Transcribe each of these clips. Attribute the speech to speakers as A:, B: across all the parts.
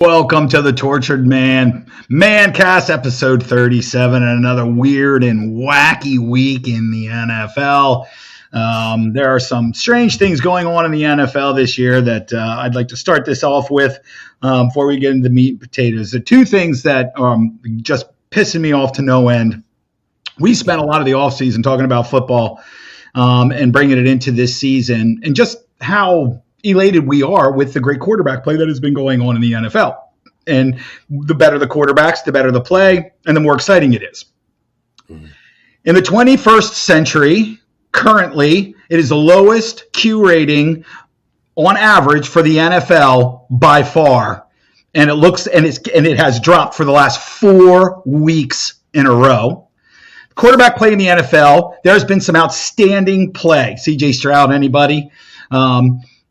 A: Welcome to the Tortured Man, Mancast episode 37, and another weird and wacky week in the NFL. There are some strange things going on in the NFL this year that I'd like to start this off with before we get into the meat and potatoes. The two things that just pissing me off to no end. We spent a lot of the offseason talking about football and bringing it into this season and just how elated we are with the great quarterback play that has been going on in the NFL. And the better the quarterbacks, the better the play, and the more exciting it is. In the 21st century, currently, it is the lowest Q rating on average for the NFL by far. And it has dropped for the last 4 weeks in a row. Quarterback play in the NFL, there's been some outstanding play. CJ Stroud, anybody?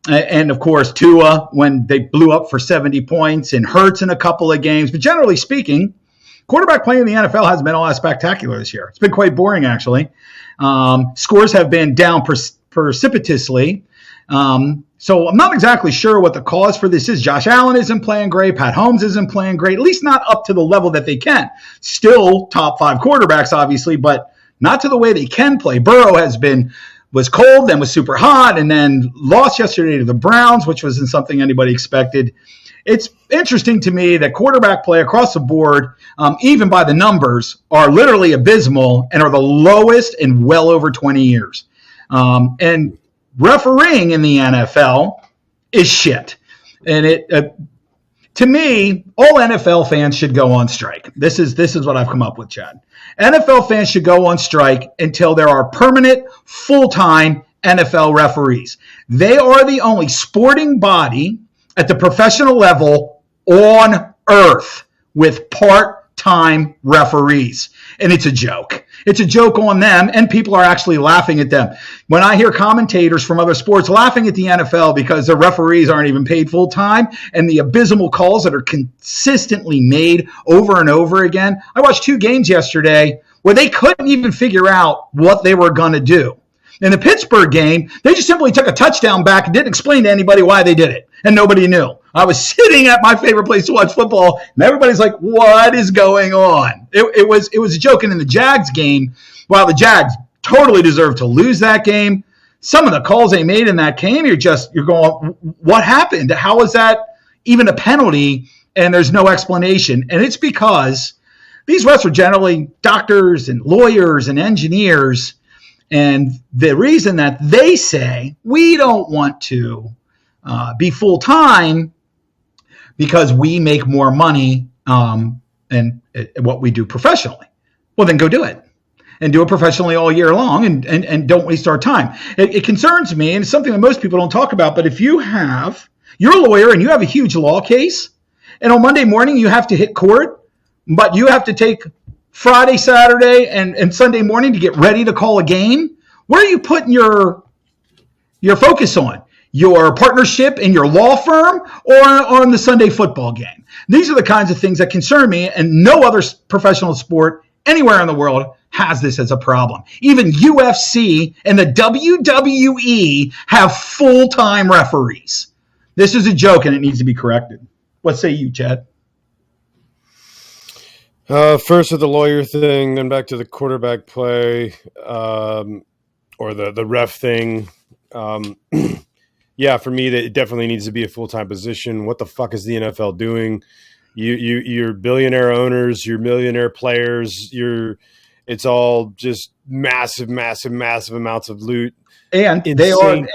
A: And, of course, Tua when they blew up for 70 points and Hurts in a couple of games. But generally speaking, quarterback play in the NFL hasn't been all that spectacular this year. It's been quite boring, actually. Scores have been down precipitously. So I'm not exactly sure what the cause for this is. Josh Allen isn't playing great. Pat Holmes isn't playing great, at least not up to the level that they can. Still top 5 quarterbacks, obviously, but not to the way they can play. Burrow was cold, then was super hot, and then lost yesterday to the Browns, which wasn't something anybody expected. It's interesting to me that quarterback play across the board, even by the numbers, are literally abysmal and are the lowest in well over 20 years. And refereeing in the NFL is shit. And to me, all NFL fans should go on strike. This is what I've come up with, Chad. NFL fans should go on strike until there are permanent, full-time NFL referees. They are the only sporting body at the professional level on earth with part-time referees. And it's a joke. It's a joke on them, and people are actually laughing at them. When I hear commentators from other sports laughing at the NFL because the referees aren't even paid full-time and the abysmal calls that are consistently made over and over again. I watched 2 games yesterday where they couldn't even figure out what they were going to do. In the Pittsburgh game, they just simply took a touchdown back and didn't explain to anybody why they did it, and nobody knew. I was sitting at my favorite place to watch football, and everybody's like, what is going on? It was a joke. And in the Jags game, while the Jags totally deserved to lose that game, some of the calls they made in that game, you're going, what happened? How is that even a penalty? And there's no explanation. And it's because these refs are generally doctors and lawyers and engineers. And the reason that they say we don't want to be full-time because we make more money and what we do professionally. Well, then go do it and do it professionally all year long and don't waste our time. It concerns me, and it's something that most people don't talk about, but if you're a lawyer and you have a huge law case, and on Monday morning you have to hit court, but you have to take Friday, Saturday, and Sunday morning to get ready to call a game, where are you putting your focus on? Your partnership in your law firm or on the Sunday football game? These are the kinds of things that concern me, and no other professional sport anywhere in the world has this as a problem. Even UFC and the WWE have full-time referees. This is a joke, and it needs to be corrected. What say you, Chad?
B: First with the lawyer thing, then back to the quarterback play, or the ref thing. Yeah, for me, it definitely needs to be a full-time position. What the fuck is the NFL doing? You're billionaire owners, you're millionaire players, it's all just massive amounts of loot.
A: And they earn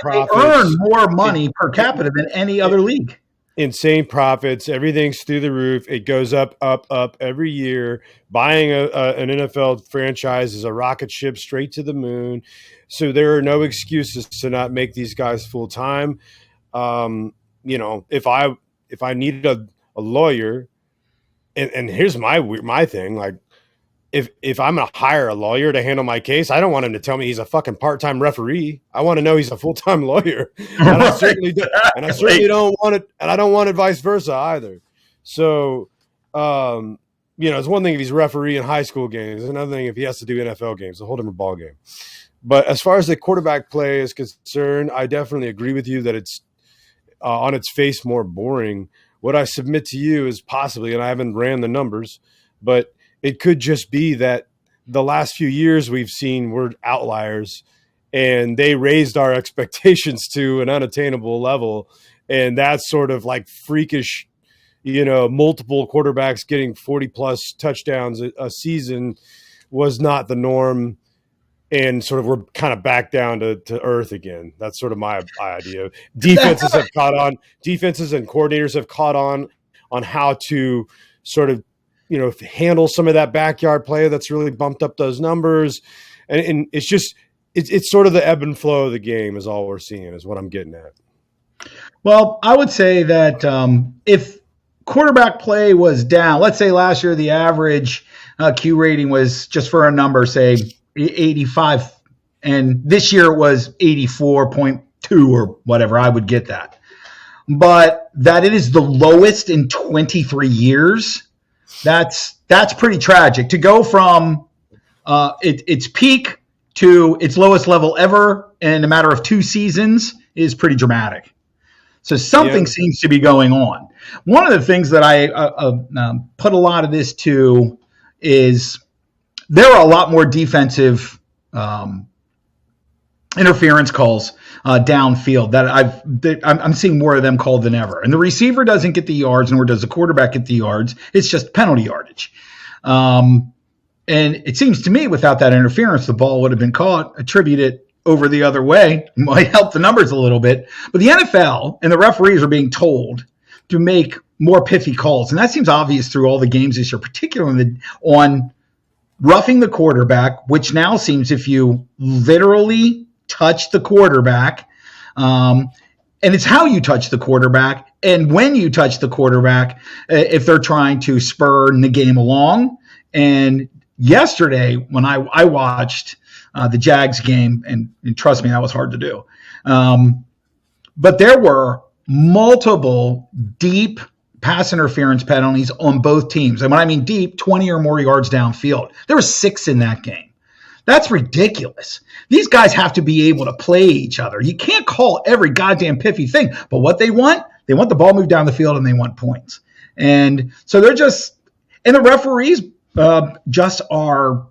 A: more money per capita than any other league.
B: Insane profits. Everything's through the roof. It goes up every year. Buying an NFL franchise is a rocket ship straight to the moon. So there are no excuses to not make these guys full time. If I needed a lawyer, and here's my thing, like if I'm gonna hire a lawyer to handle my case, I don't want him to tell me he's a fucking part-time referee. I want to know he's a full-time lawyer, and I certainly don't want it, and I don't want it vice versa either. So, it's one thing if he's referee in high school games, it's another thing if he has to do NFL games, a whole different ball game. But as far as the quarterback play is concerned, I definitely agree with you that it's on its face more boring. what I submit to you is possibly, and I haven't ran the numbers, but it could just be that the last few years we've seen were outliers, and they raised our expectations to an unattainable level. And that's sort of like freakish, multiple quarterbacks getting 40 plus touchdowns a season was not the norm. And sort of we're kind of back down to earth again. That's sort of my idea. Defenses have caught on. Defenses and coordinators have caught on how to sort of, handle some of that backyard play that's really bumped up those numbers. And it's just it's sort of the ebb and flow of the game is all we're seeing, is what I'm getting at.
A: Well, I would say that if quarterback play was down, let's say last year the average Q rating was, just for a number, say 85, and this year it was 84.2 or whatever, I would get that. But that it is the lowest in 23 years, that's pretty tragic. To go from its peak to its lowest level ever in a matter of 2 seasons is pretty dramatic. So something seems to be going on. One of the things that I put a lot of this to is there are a lot more defensive interference calls downfield that I'm seeing more of them called than ever. And the receiver doesn't get the yards, nor does the quarterback get the yards. It's just penalty yardage. And it seems to me without that interference, the ball would have been caught, attributed over the other way, might help the numbers a little bit. But the NFL and the referees are being told to make more pithy calls. And that seems obvious through all the games this year, particularly on roughing the quarterback, which now seems if you literally touch the quarterback, and it's how you touch the quarterback and when you touch the quarterback, if they're trying to spur the game along. And yesterday when I watched the Jags game, and trust me, that was hard to do. But there were multiple deep pass interference penalties on both teams. And when I mean deep, 20 or more yards downfield. There were 6 in that game. That's ridiculous. These guys have to be able to play each other. You can't call every goddamn piffy thing. But what they want the ball moved down the field and they want points. And so they're just, and the referees just are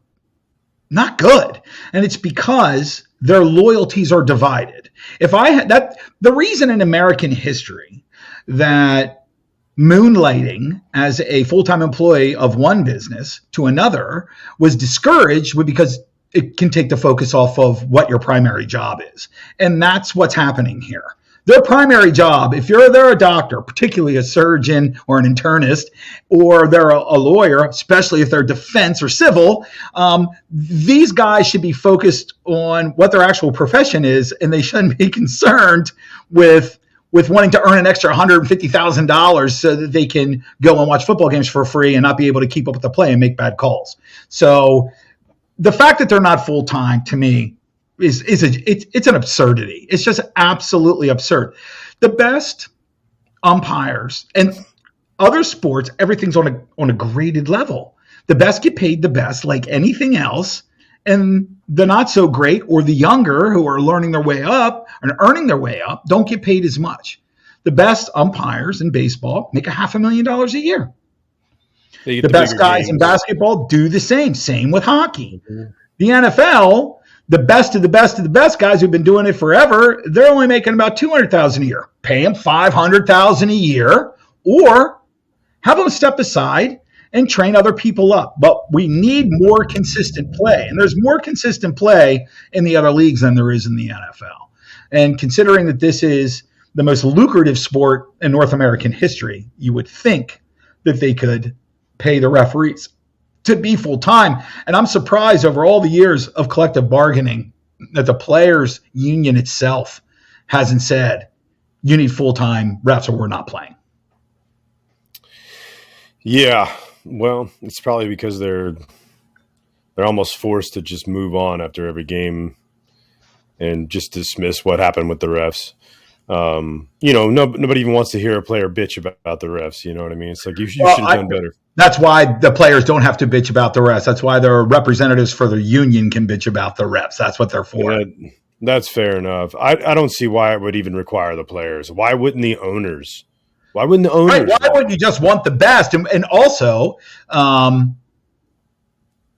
A: not good. And it's because their loyalties are divided. If I had that, the reason in American history that moonlighting as a full-time employee of one business to another was discouraged because it can take the focus off of what your primary job is. And that's what's happening here. Their primary job, if they're a doctor, particularly a surgeon or an internist, or they're a lawyer, especially if they're defense or civil, these guys should be focused on what their actual profession is, and they shouldn't be concerned with wanting to earn an extra $150,000 so that they can go and watch football games for free and not be able to keep up with the play and make bad calls. So the fact that they're not full-time, to me, it's an absurdity. It's just absolutely absurd. The best umpires and other sports, everything's on a graded level. The best get paid the best, like anything else, and the not so great or the younger who are learning their way up and earning their way up don't get paid as much. The best umpires in baseball make $500,000 a year. The best guys in basketball do the same. Same with hockey. Mm-hmm. The NFL, the best of the best of the best guys who've been doing it forever, they're only making about $200,000 a year. Pay them $500,000 a year, or have them step aside and train other people up. But we need more consistent play. And there's more consistent play in the other leagues than there is in the NFL. And considering that this is the most lucrative sport in North American history, you would think that they could pay the referees to be full-time. And I'm surprised over all the years of collective bargaining that the players' union itself hasn't said, you need full-time refs or we're not playing.
B: Yeah. Well, it's probably because they're almost forced to just move on after every game and just dismiss what happened with the refs. Nobody even wants to hear a player bitch about the refs. You know what I mean? It's like you should have done better.
A: That's why the players don't have to bitch about the refs. That's why their representatives for the union can bitch about the refs. That's what they're for.
B: Yeah, that's fair enough. I don't see why it would even require the players. Why wouldn't the owners Why wouldn't the owners?
A: Right? Why wouldn't you just want the best? And also,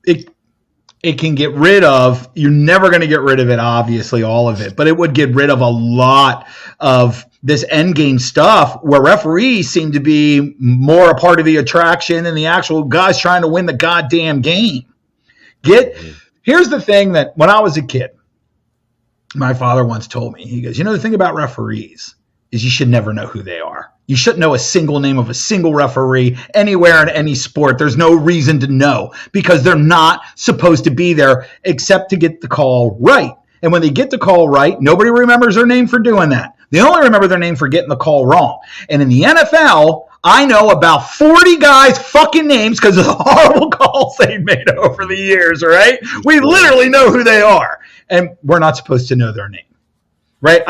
A: it can get rid of. You're never going to get rid of it, obviously, all of it, but it would get rid of a lot of this end game stuff where referees seem to be more a part of the attraction than the actual guys trying to win the goddamn game. Here's the thing that when I was a kid, my father once told me, he goes, the thing about referees is you should never know who they are. You shouldn't know a single name of a single referee anywhere in any sport. There's no reason to know because they're not supposed to be there except to get the call right. And when they get the call right, nobody remembers their name for doing that. They only remember their name for getting the call wrong. And in the NFL, I know about 40 guys' fucking names because of the horrible calls they've made over the years, right? We literally know who they are. And we're not supposed to know their name. Right?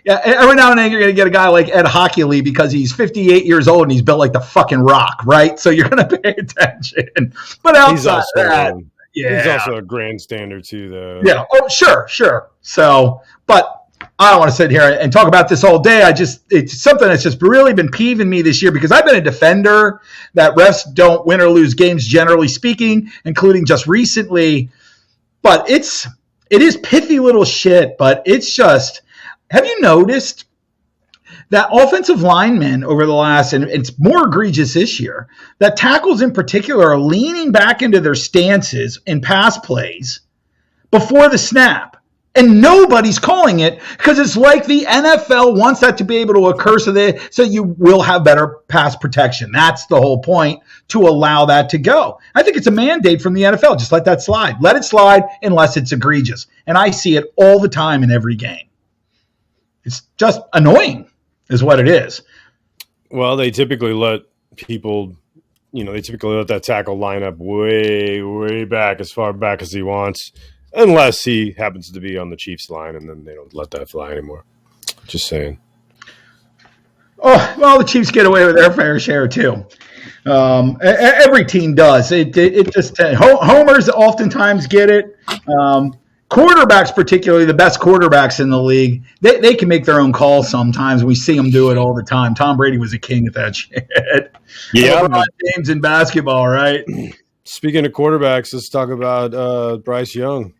A: Every now and then you're going to get a guy like Ed Hockley because he's 58 years old and he's built like the fucking Rock, right? So you're going to pay attention. But outside that,
B: he's also a grandstander too, though.
A: Yeah. Oh, sure. So, but I don't want to sit here and talk about this all day. It's something that's just really been peeving me this year because I've been a defender that refs don't win or lose games, generally speaking, including just recently. But it is pithy little shit, but it's just. Have you noticed that offensive linemen over the last, and it's more egregious this year, that tackles in particular are leaning back into their stances in pass plays before the snap? And nobody's calling it because it's like the NFL wants that to be able to occur so you will have better pass protection. That's the whole point, to allow that to go. I think it's a mandate from the NFL. Just let that slide. Let it slide unless it's egregious. And I see it all the time in every game. It's just annoying is what it is.
B: Well, they typically let people, they typically let that tackle line up way, way back, as far back as he wants, unless he happens to be on the Chiefs line, and then they don't let that fly anymore. Just saying.
A: Oh, well, the Chiefs get away with their fair share, too. Every team does. It just homers oftentimes get it. Quarterbacks, particularly the best quarterbacks in the league, they can make their own calls sometimes. We see them do it all the time. Tom Brady was a king at that shit.
B: Yeah.
A: LeBron James in basketball, right?
B: Speaking of quarterbacks, let's talk about Bryce Young.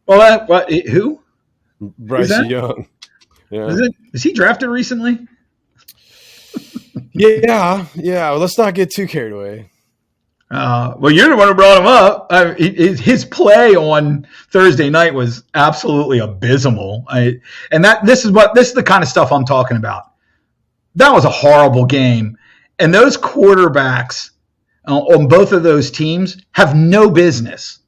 A: Well, who?
B: Bryce Young. Yeah.
A: Is he drafted recently?
B: Yeah. Well, let's not get too carried away.
A: Well, you're the one who brought him up. His play on Thursday night was absolutely abysmal. This is the kind of stuff I'm talking about. That was a horrible game, and those quarterbacks on both of those teams have no business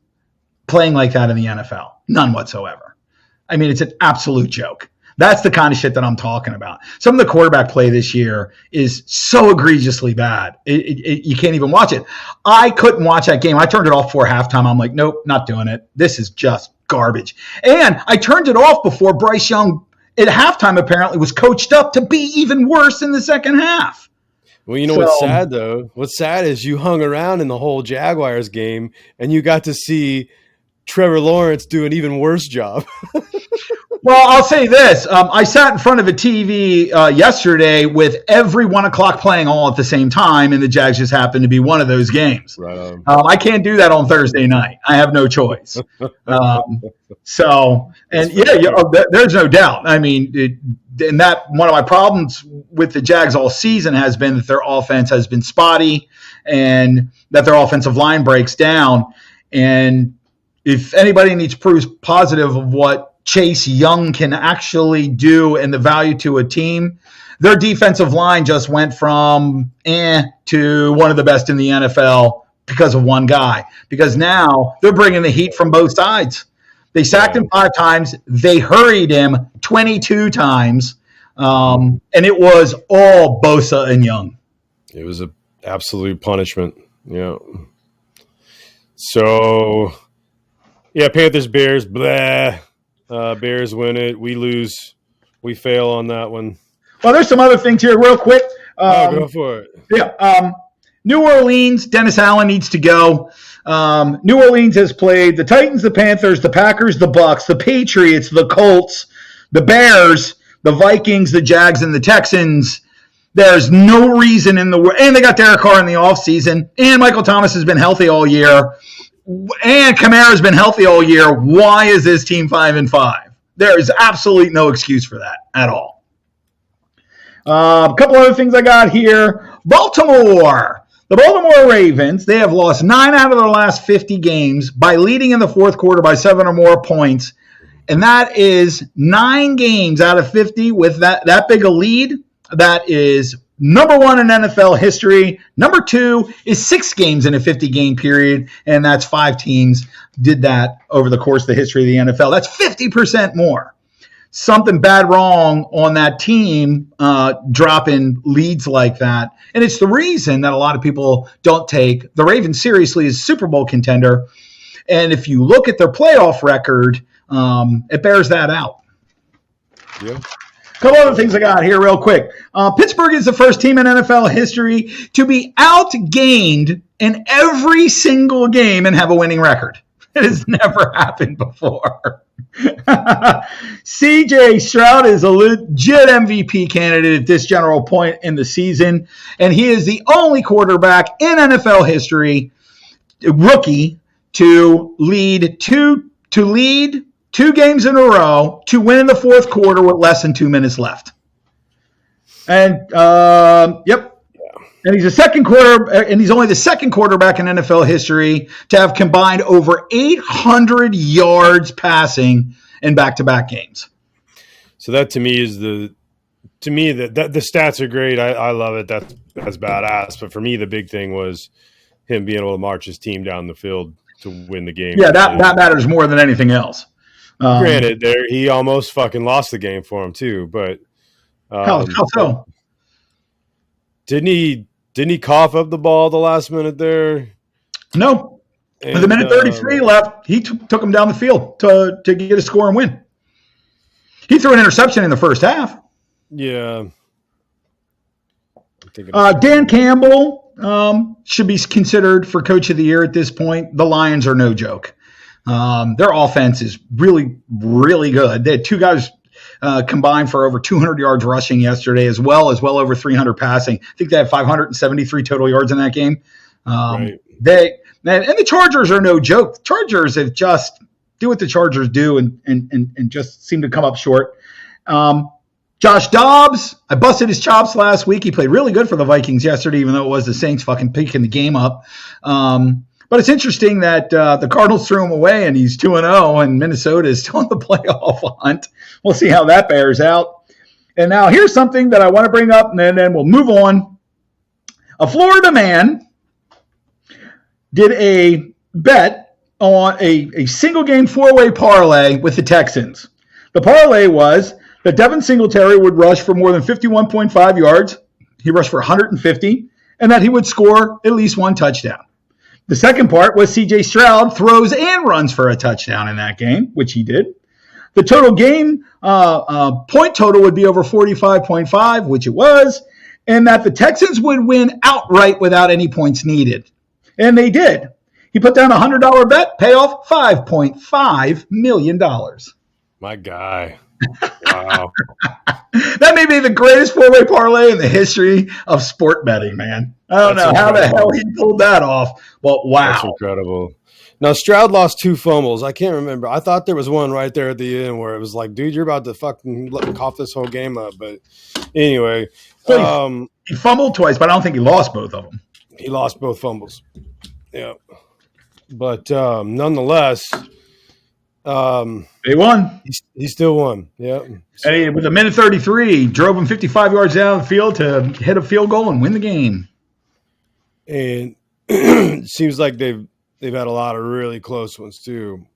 A: playing like that in the NFL. None whatsoever. I mean, it's an absolute joke. That's the kind of shit that I'm talking about. Some of the quarterback play this year is so egregiously bad. You can't even watch it. I couldn't watch that game. I turned it off before halftime. I'm like, nope, not doing it. This is just garbage. And I turned it off before Bryce Young at halftime apparently was coached up to be even worse in the second half.
B: Well, what's sad, though? What's sad is you hung around in the whole Jaguars game and you got to see Trevor Lawrence do an even worse job.
A: Well, I'll say this. I sat in front of a TV yesterday with every 1 o'clock playing all at the same time, and the Jags just happened to be one of those games.
B: Right on.
A: I can't do that on Thursday night. I have no choice. There's no doubt. I mean, and that one of my problems with the Jags all season has been that their offense has been spotty and that their offensive line breaks down. And if anybody needs proof positive of what Chase Young can actually do and the value to a team, their defensive line just went from to one of the best in the NFL because of one guy. Because now they're bringing the heat from both sides. They sacked him 5 times. They hurried him 22 times. And it was all Bosa and Young.
B: It was an absolute punishment. Yeah. So, Panthers, Bears, blah. Bears win it. We lose. We fail on that one.
A: Well, there's some other things here real quick.
B: Go for it.
A: Yeah. New Orleans, Dennis Allen needs to go. New Orleans has played the Titans, the Panthers, the Packers, the Bucks, the Patriots, the Colts, the Bears, the Vikings, the Jags, and the Texans There's no reason in the world. And they got Derek Carr in the offseason. And Michael Thomas has been healthy all year. And Kamara's been healthy all year. Why is this team 5-5? There is absolutely no excuse for that at all. A couple other things I got here. Baltimore. The Baltimore Ravens, they have lost 9 out of their last 50 games by leading in the fourth quarter by 7 or more points. And that is 9 games out of 50 with that big a lead. That is number 1 in NFL history. Number 2 is 6 games in a 50-game period, and that's 5 teams did that over the course of the history of the NFL. That's 50% more. Something bad wrong on that team dropping leads like that. And it's the reason that a lot of people don't take the Ravens seriously as a Super Bowl contender. And if you look at their playoff record, it bears that out.
B: Yeah.
A: A couple other things I got here real quick. Pittsburgh is the first team in NFL history to be outgained in every single game and have a winning record. It has never happened before. CJ Stroud is a legit MVP candidate at this general point in the season, and he is the only quarterback in NFL history, rookie, to lead two games in a row to win in the fourth quarter with less than 2 minutes left. And yep. And he's he's only the second quarterback in NFL history to have combined over 800 yards passing in back-to-back games.
B: So that to me is the stats are great. I love it. That's badass. But for me, the big thing was him being able to march his team down the field to win the game.
A: Yeah, that matters more than anything else.
B: Granted, he almost fucking lost the game for him too. But
A: how so?
B: Didn't he cough up the ball at the last minute there?
A: No. With a minute 33 left, he took him down the field to get a score and win. He threw an interception in the first half.
B: Yeah.
A: Dan Campbell should be considered for Coach of the Year at this point. The Lions are no joke. Their offense is really, really good. They had 2 guys combined for over 200 yards rushing yesterday, as well over 300 passing. I think they had 573 total yards in that game.
B: Right.
A: And the Chargers are no joke. The Chargers have just do what the Chargers do and just seem to come up short. Josh Dobbs, I busted his chops last week. He played really good for the Vikings yesterday, even though it was the Saints fucking picking the game up. But it's interesting that the Cardinals threw him away, and he's 2-0, and Minnesota is still in the playoff hunt. We'll see how that bears out. And now here's something that I want to bring up, and then we'll move on. A Florida man did a bet on a single-game 4-way parlay with the Texans. The parlay was that Devin Singletary would rush for more than 51.5 yards. He rushed for 150, and that he would score at least 1 touchdown. The second part was C.J. Stroud throws and runs for a touchdown in that game, which he did. The total game point total would be over 45.5, which it was, and that the Texans would win outright without any points needed. And they did. He put down a $100 bet, payoff $5.5 million.
B: My guy. Wow.
A: That may be the greatest 4-way parlay in the history of sport betting, man. I don't know how the hell he pulled that off, but wow.
B: That's incredible. Now, Stroud lost 2 fumbles. I can't remember. I thought there was one right there at the end where it was like, dude, you're about to fucking cough this whole game up. But anyway.
A: So he fumbled twice, but I don't think he lost both of them.
B: He lost both fumbles. Yeah. But nonetheless,
A: they won.
B: He still won. Yeah.
A: And with a minute 33, drove him 55 yards down the field to hit a field goal and win the game.
B: And it seems like they've had a lot of really close ones too.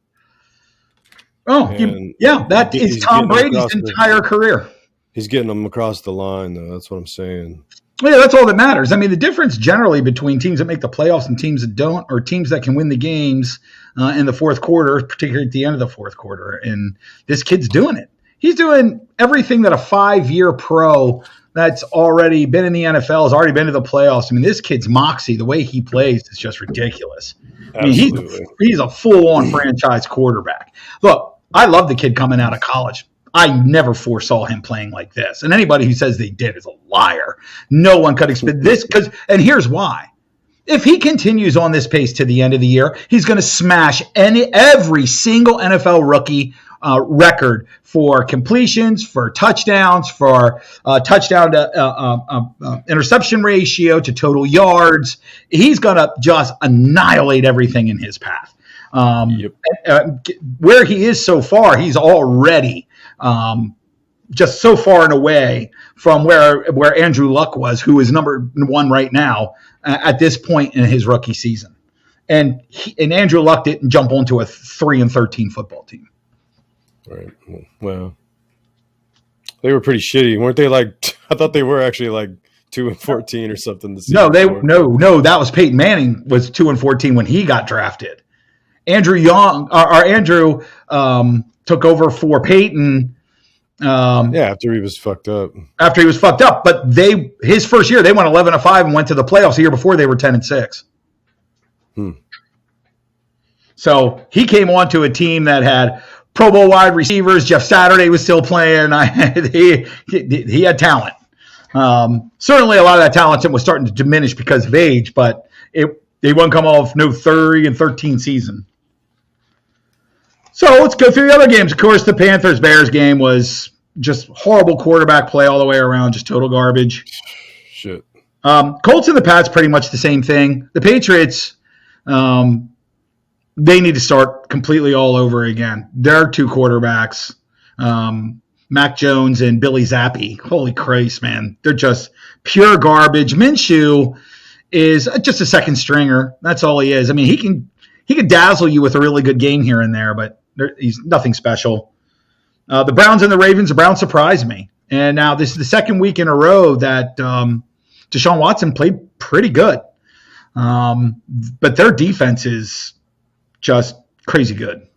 A: Oh, yeah, that is Tom Brady's entire career.
B: He's getting them across the line, though. That's what I'm saying.
A: Yeah, that's all that matters. I mean, the difference generally between teams that make the playoffs and teams that don't, or teams that can win the games in the fourth quarter, particularly at the end of the fourth quarter. And this kid's doing it. He's doing everything that a 5-year pro that's already been in the NFL has already been to the playoffs. I mean, this kid's moxie, the way he plays, is just ridiculous.
B: Absolutely.
A: I mean, he's a full-on franchise quarterback. Look, I love the kid coming out of college. I never foresaw him playing like this. And anybody who says they did is a liar. No one could expect this and here's why. If he continues on this pace to the end of the year, he's going to smash every single NFL rookie record for completions, for touchdowns, for touchdown to interception ratio, to total yards. He's going to just annihilate everything in his path. Where he is so far, he's already just so far and away from where Andrew Luck was, who is number one right now at this point in his rookie season. And Andrew Luck didn't jump onto a 3-13 football team.
B: Right. Well, they were pretty shitty, weren't they? I thought they were actually 2-14 or something.
A: No, that was Peyton Manning was 2-14 when he got drafted. Andrew took over for Peyton.
B: After he was fucked up.
A: But his first year they went 11-5 and went to the playoffs. The year before they were 10-6. So he came on to a team that had Pro Bowl wide receivers. Jeff Saturday was still playing. He had talent. Certainly a lot of that talent was starting to diminish because of age, but they wouldn't come off no 30-13 season. So let's go through the other games. Of course, the Panthers-Bears game was just horrible quarterback play all the way around, just total garbage.
B: Shit.
A: Colts and the Pats, pretty much the same thing. The Patriots, they need to start completely all over again. Their two quarterbacks, Mac Jones and Billy Zappi. Holy Christ, man. They're just pure garbage. Minshew is just a second stringer. That's all he is. I mean, he can dazzle you with a really good game here and there, but he's nothing special. The Browns and the Ravens, the Browns surprised me. And now this is the second week in a row that Deshaun Watson played pretty good. But their defense is just crazy good.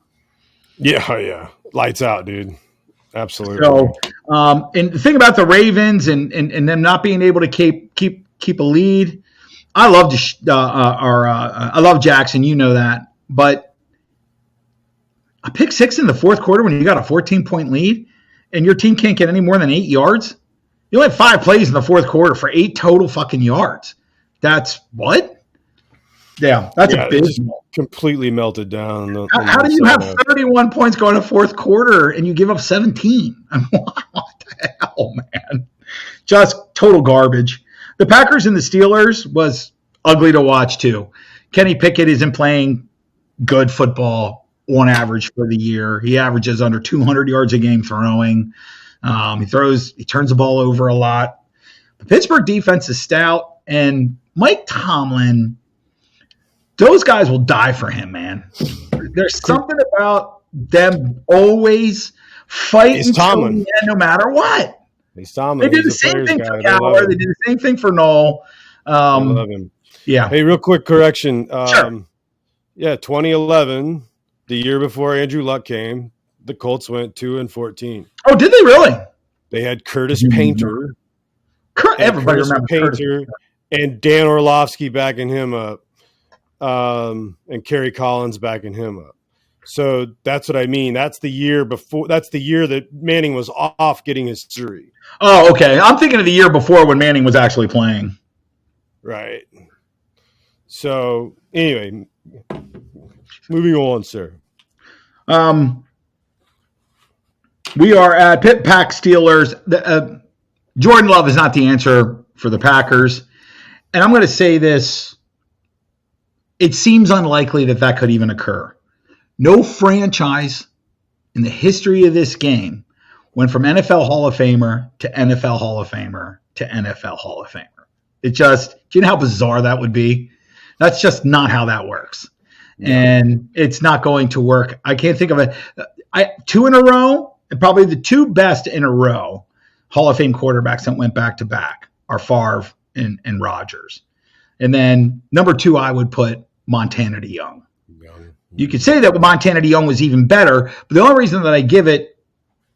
B: Yeah. Lights out, dude. Absolutely.
A: So, and the thing about the Ravens and them not being able to keep a lead, I love I love Jackson, you know that, but a pick six in the fourth quarter when you got a 14-point lead and your team can't get any more than 8 yards. You only had 5 plays in the fourth quarter for 8 total fucking yards. That's what? Yeah, that's abysmal.
B: Completely melted down.
A: How do you have 31 points going to fourth quarter and you give up 17? I mean, what the hell, man? Just total garbage. The Packers and the Steelers was ugly to watch too. Kenny Pickett isn't playing good football on average for the year. He averages under 200 yards a game throwing. He turns the ball over a lot. The Pittsburgh defense is stout, and Mike Tomlin, those guys will die for him, man. There's something about them always fighting till the end, no matter what.
B: He's Tomlin.
A: They did the same thing for Cowher. They did the same thing for Knoll.
B: I love him.
A: Yeah.
B: Hey, real quick correction.
A: Sure.
B: Yeah, 2011, the year before Andrew Luck came, the Colts went 2-14.
A: Oh, did they really?
B: They had Curtis Painter.
A: Everybody remembers Painter.
B: And Dan Orlovsky backing him up. And Kerry Collins backing him up. So that's what I mean. That's the year before. That's the year that Manning was off getting his surgery.
A: Oh, okay. I'm thinking of the year before when Manning was actually playing.
B: Right. So anyway, moving on, sir.
A: We are at Pitt Pack Steelers. Jordan Love is not the answer for the Packers. And I'm going to say this. It seems unlikely that could even occur. No franchise in the history of this game went from NFL Hall of Famer to NFL Hall of Famer to NFL Hall of Famer. Do you know how bizarre that would be? That's just not how that works. And it's not going to work. I can't think of it. 2 in a row, and probably the 2 best in a row Hall of Fame quarterbacks that went back to back are Favre and Rodgers. And then number 2, I would put Montana to Young. You could say that Montana to Young was even better, but the only reason that I give it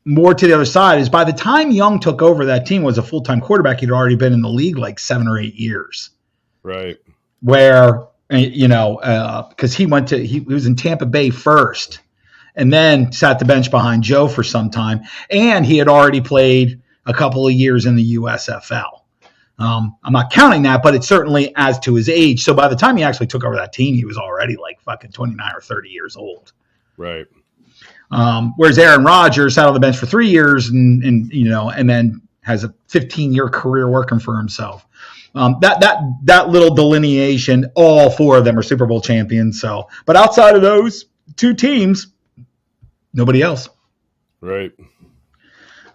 A: more to the other side is by the time Young took over, that team was a full-time quarterback. He'd already been in the league like 7 or 8 years.
B: Right.
A: Where, because he was in Tampa Bay first, and then sat the bench behind Joe for some time. And he had already played a couple of years in the USFL. I'm not counting that, but it certainly adds to his age. So by the time he actually took over that team, he was already like fucking 29 or 30 years old.
B: Right.
A: Whereas Aaron Rodgers sat on the bench for 3 years and then has a 15-year career working for himself. That little delineation, all four of them are Super Bowl champions. So, but outside of those two teams, nobody else.
B: Right.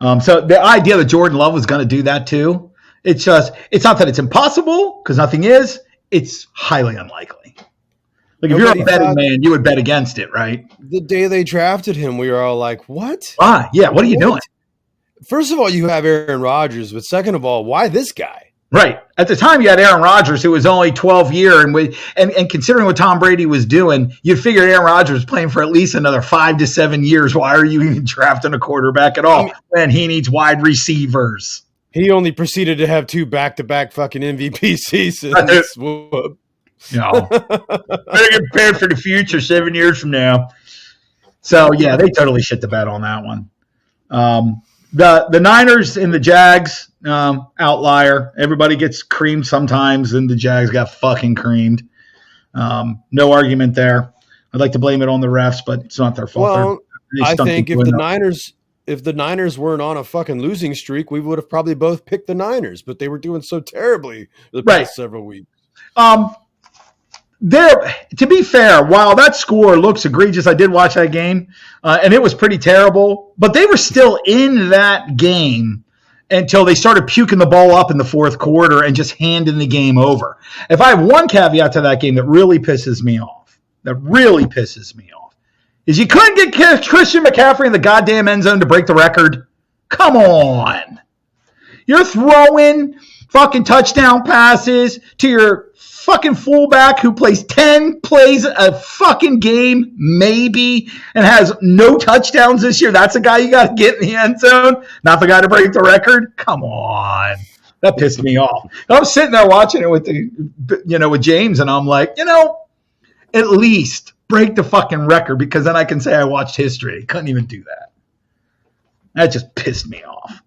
A: So the idea that Jordan Love was going to do that too, it's not that it's impossible, because nothing is. It's highly unlikely. Like if you're a betting man, you would bet against it, right?
B: The day they drafted him, we were all like, what?
A: Yeah, what are you doing?
B: First of all, you have Aaron Rodgers, but second of all, why this guy?
A: Right. At the time, you had Aaron Rodgers, who was only 12 years, and considering what Tom Brady was doing, you'd figure Aaron Rodgers was playing for at least another 5 to 7 years. Why are you even drafting a quarterback at all when he needs wide receivers?
B: He only proceeded to have 2 back-to-back fucking MVP seasons.
A: Better get prepared for the future 7 years from now. So, yeah, they totally shit the bed on that one. The Niners and the Jags, outlier. Everybody gets creamed sometimes, and the Jags got fucking creamed. No argument there. I'd like to blame it on the refs, but it's not their fault.
B: Well, I think if the Niners weren't on a fucking losing streak, we would have probably both picked the Niners, but they were doing so terribly the past several weeks.
A: To be fair, while that score looks egregious, I did watch that game, and it was pretty terrible, but they were still in that game until they started puking the ball up in the fourth quarter and just handing the game over. If I have one caveat to that game that really pisses me off, is you couldn't get Christian McCaffrey in the goddamn end zone to break the record. Come on. You're throwing fucking touchdown passes to your fucking fullback who plays 10 plays a fucking game, maybe, and has no touchdowns this year. That's the guy you got to get in the end zone, not the guy to break the record. Come on. That pissed me off. I was sitting there watching it with James, and I'm like, at least break the fucking record, because then I can say I watched history. Couldn't even do that. That just pissed me off.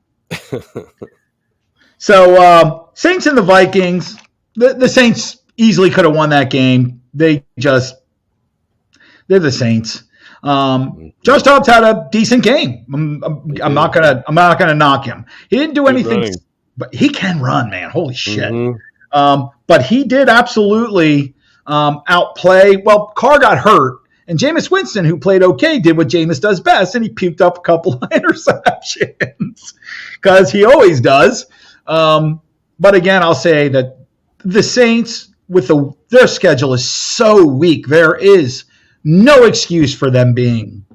A: So, Saints and the Vikings, the Saints easily could have won that game. They're the Saints. Josh Dobbs had a decent game. I'm not gonna knock him. He didn't do anything, but he can run, man. Holy shit. Mm-hmm. But he did absolutely outplay. Well, Carr got hurt, and Jameis Winston, who played okay, did what Jameis does best, and he puked up a couple of interceptions, because he always does. But again, I'll say that the Saints, with their schedule is so weak, there is no excuse for them being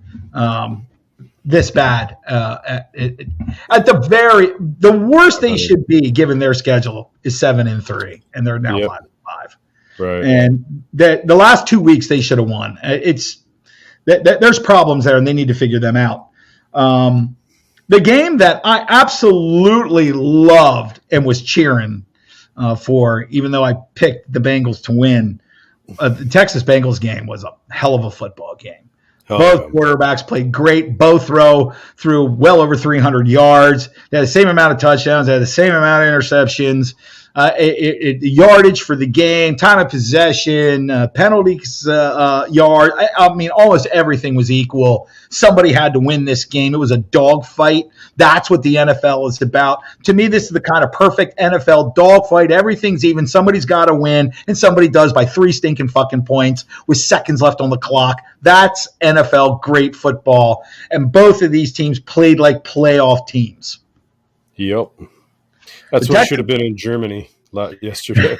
A: this bad. At the worst they should be, given their schedule, is 7-3, and they're now 5-5.
B: Right.
A: And the last 2 weeks they should have won. There's problems there, and they need to figure them out. The game that I absolutely loved and was cheering for, even though I picked the Bengals to win, the Texas Bengals game was a hell of a football game. Both quarterbacks played great. Both threw well over 300 yards. They had the same amount of touchdowns. They had the same amount of interceptions. Yardage for the game, time of possession, penalties, yard. I mean, almost everything was equal. Somebody had to win this game. It was a dogfight. That's what the NFL is about. To me, this is the kind of perfect NFL dogfight. Everything's even. Somebody's got to win, and somebody does by 3 stinking fucking points with seconds left on the clock. That's NFL great football. And both of these teams played like playoff teams.
B: Yep. That's what should have been in Germany yesterday.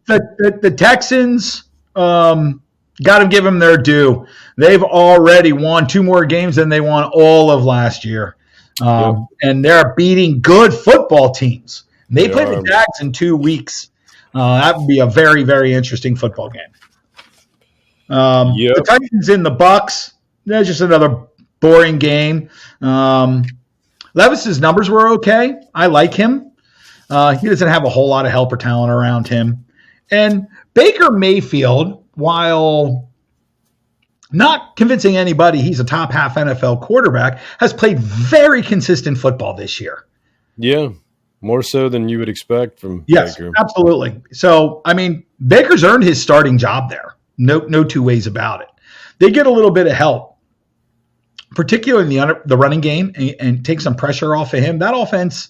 A: the Texans, got to give them their due. They've already won 2 more games than they won all of last year. And they're beating good football teams. They play the Jags in 2 weeks. That would be a very, very interesting football game. The Titans in the Bucks, that's just another boring game. Levis's numbers were okay. I like him. He doesn't have a whole lot of helper talent around him. And Baker Mayfield, while not convincing anybody he's a top half NFL quarterback, has played very consistent football this year.
B: Yeah, more so than you would expect from Baker.
A: Absolutely. So, I mean, Baker's earned his starting job there. No two ways about it. They get a little bit of help, particularly in the running game, and take some pressure off of him. That offense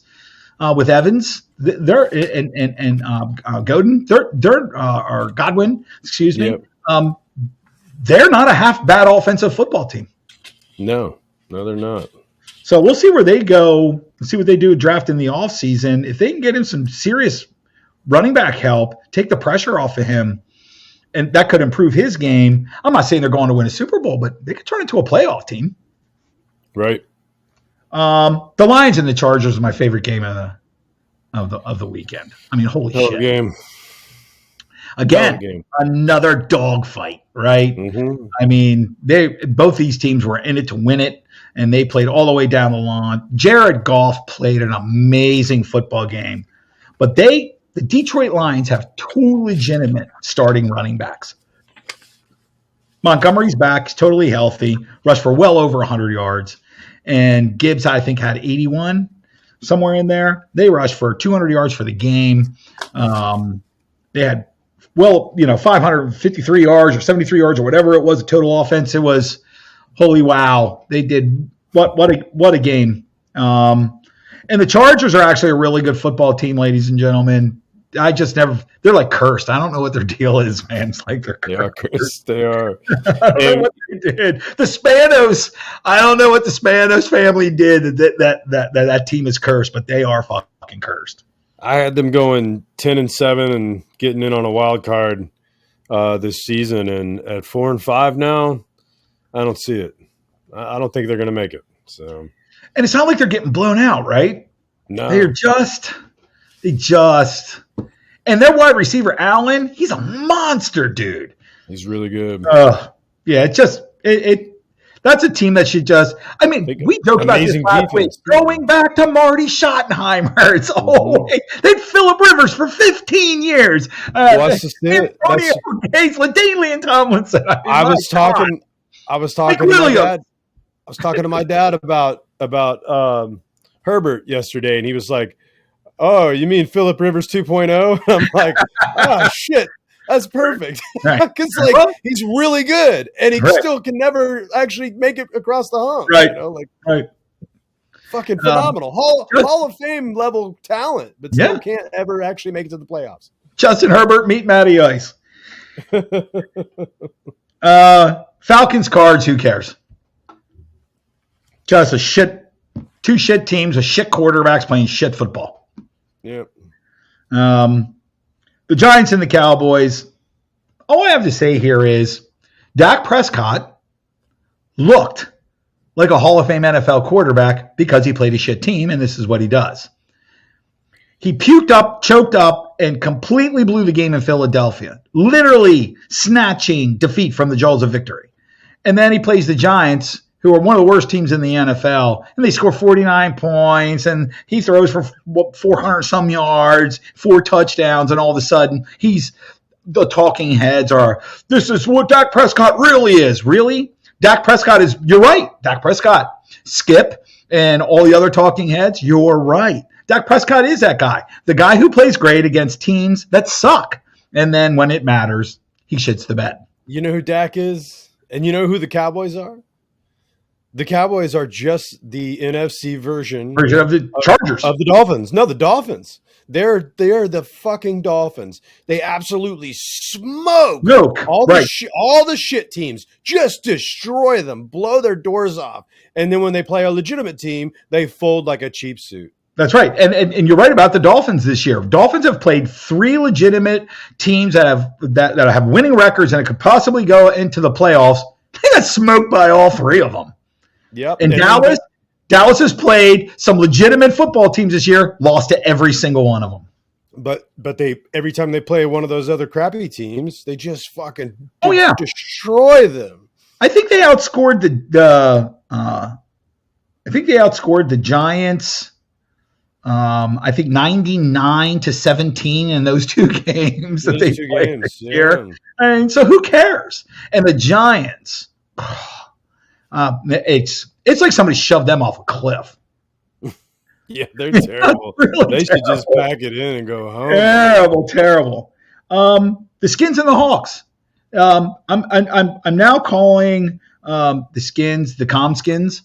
A: with Evans, they're and Godwin, or Godwin, excuse me. Yep. They're not a half bad offensive football team.
B: No, they're not.
A: So we'll see where they go. See what they do draft in the offseason. If they can get him some serious running back help, take the pressure off of him, and that could improve his game. I'm not saying they're going to win a Super Bowl, but they could turn into a playoff team.
B: Right.
A: The Lions and the Chargers are my favorite game of the weekend. I mean, holy shit.
B: Game.
A: Again, another dogfight, right?
B: Mm-hmm.
A: I mean, both these teams were in it to win it, and they played all the way down the lawn. Jared Goff played an amazing football game, but the Detroit Lions have two legitimate starting running backs. Montgomery's back, he's totally healthy, rushed for well over 100 yards, and Gibbs, I think, had 81, somewhere in there. They rushed for 200 yards for the game. They had 553 yards or 73 yards or whatever it was, the total offense. It was holy wow. They did what a game. And the Chargers are actually a really good football team, ladies and gentlemen. They're like cursed. I don't know what their deal is, man. It's like they're cursed.
B: They are.
A: I don't know what they did. The Spanos, I don't know what the Spanos family did that team is cursed, but they are fucking cursed.
B: I had them going 10-7 and getting in on a wild card this season, and at 4-5 now, I don't see it. I don't think they're going to make it. So,
A: and it's not like they're getting blown out, right?
B: No,
A: they just, and their wide receiver Allen, he's a monster, dude.
B: He's really good.
A: Yeah, that's a team that should just. I mean, we joked about this last week. Going back to Marty Schottenheimer, it's always they'd Phillip Rivers for 15 years.
B: What's the state?
A: LaDainian and Tomlinson.
B: I was talking to my dad about Herbert yesterday, and he was like, "Oh, you mean Phillip Rivers 2.0?" I'm like, "Oh shit." That's perfect. Because he's really good, and he still can never actually make it across the hump.
A: Right.
B: Right. Fucking phenomenal. Hall of Fame level talent, but still can't ever actually make it to the playoffs.
A: Justin Herbert, meet Matty Ice. Falcons, Cards, who cares? Just two shit teams with shit quarterbacks playing shit football.
B: Yep.
A: The Giants and the Cowboys, all I have to say here is Dak Prescott looked like a Hall of Fame NFL quarterback because he played a shit team, and this is what he does. He puked up, choked up, and completely blew the game in Philadelphia, literally snatching defeat from the jaws of victory. And then he plays the Giants, who are one of the worst teams in the NFL, and they score 49 points, and he throws for 400-some yards, 4 touchdowns, and all of a sudden, the talking heads are, this is what Dak Prescott really is. Really? Dak Prescott is, you're right, Dak Prescott. Skip and all the other talking heads, you're right. Dak Prescott is that guy. The guy who plays great against teams that suck. And then when it matters, he shits the bed.
B: You know who Dak is? And you know who the Cowboys are? The Cowboys are just the NFC version
A: of the Chargers.
B: Of the Dolphins. No, the Dolphins. They're the fucking Dolphins. They absolutely smoke all the shit teams. Just destroy them, blow their doors off. And then when they play a legitimate team, they fold like a cheap suit.
A: That's right. And you're right about the Dolphins this year. Dolphins have played 3 legitimate teams that have winning records and it could possibly go into the playoffs. They got smoked by all 3 of them.
B: Yep.
A: And Dallas has played some legitimate football teams this year, lost to every single one of them.
B: But they every time they play one of those other crappy teams, they just fucking destroy them.
A: I think they outscored the Giants. I think 99-17 in those 2 games that they played this year. And so who cares? And the Giants It's like somebody shoved them off a cliff.
B: Yeah, they're terrible.
A: Really
B: they should
A: terrible.
B: just pack it in and go home.
A: Terrible. The Skins and the Hawks. I'm now calling the Skins the Comskins.